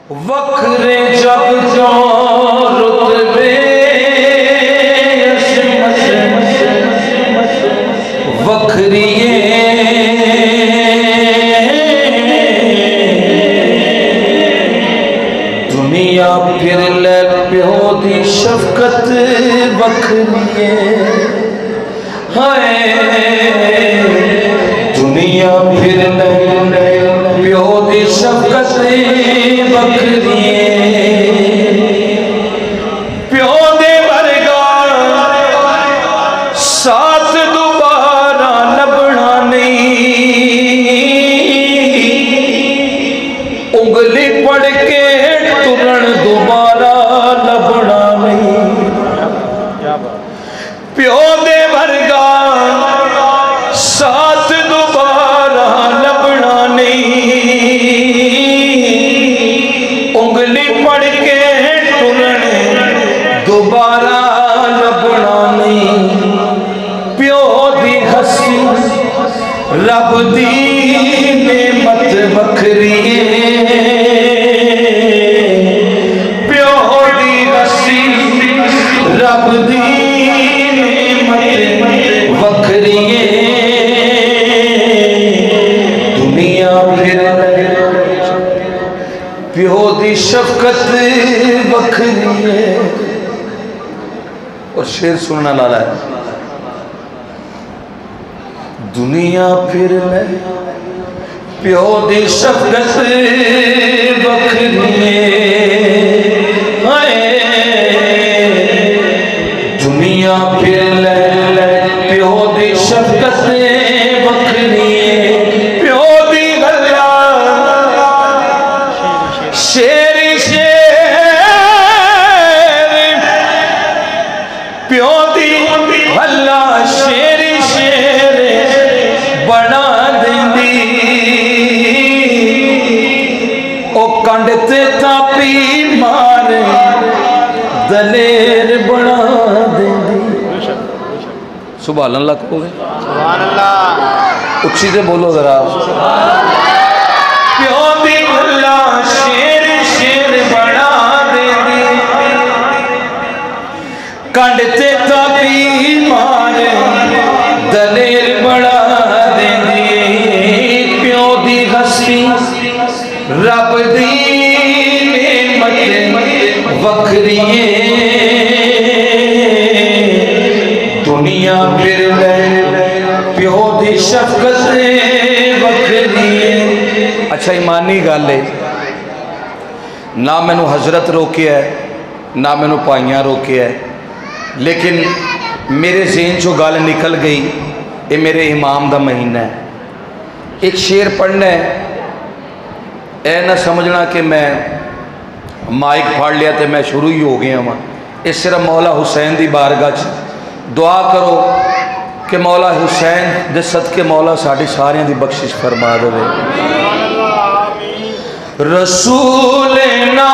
वखरे जब जो रुतबे वखरिए दुनिया फिर ले प्यो दी शफकत वखरिए हाय दुनिया फिर ले प्यो दी शफकत वखरिए प्यो दे वर्गा साथ दोबारा लभना नहीं उंगली पड़ के तुरन दोबारा लभना नहीं प्यो दे वर्गा साथ दोबारा लभना नहीं उंगली पड़ के तुरन दोबारा लभना नहीं प्यो दी हसी रब दी नेमत वखरी प्यो दी हसी रब दी नेमत वखरी दुनिया फिर प्यो दी शफकत वखरी है। और शेर सुनना लाला है दुनिया फिर ले प्यो दी शफकत वखरी है दुनिया फिर ले प्यो दी शफकत वखरी प्यो दी गल्ला शेरी शेर प्यो दी हल्ला शेरी शेर बना देंदी ओ कंड ते तापी मारे दलेर बना देंदी। सुभान अल्लाह कहोगे? सुभान अल्लाह उच्ची से बोलो जरा। प्यो दी हल्ला शेर शेर बना देंदी कंड ते तापी मारे दलेर बना देंदी प्यो दी हसी रब दी नेमत वखरी दुनिया फिर ले प्यो दी शफकत वखरी। अच्छा ईमानी गल है ना मैनू हजरत रोकिया है ना मैनू भाइयां रोकिया है लेकिन मेरे ज़हन चो गल निकल गई ये मेरे इमाम दा महीना है। एक शेर पढ़ना है ऐ ना समझना कि मैं माइक फाड़ लिया तो मैं शुरू ही हो गया वहाँ। इस सिर्फ मौला हुसैन की बारगाह च दुआ करो कि मौला हुसैन दे सदके मौला साड़ी सारियां दी बख्शिश फरमा दे। रसूल ना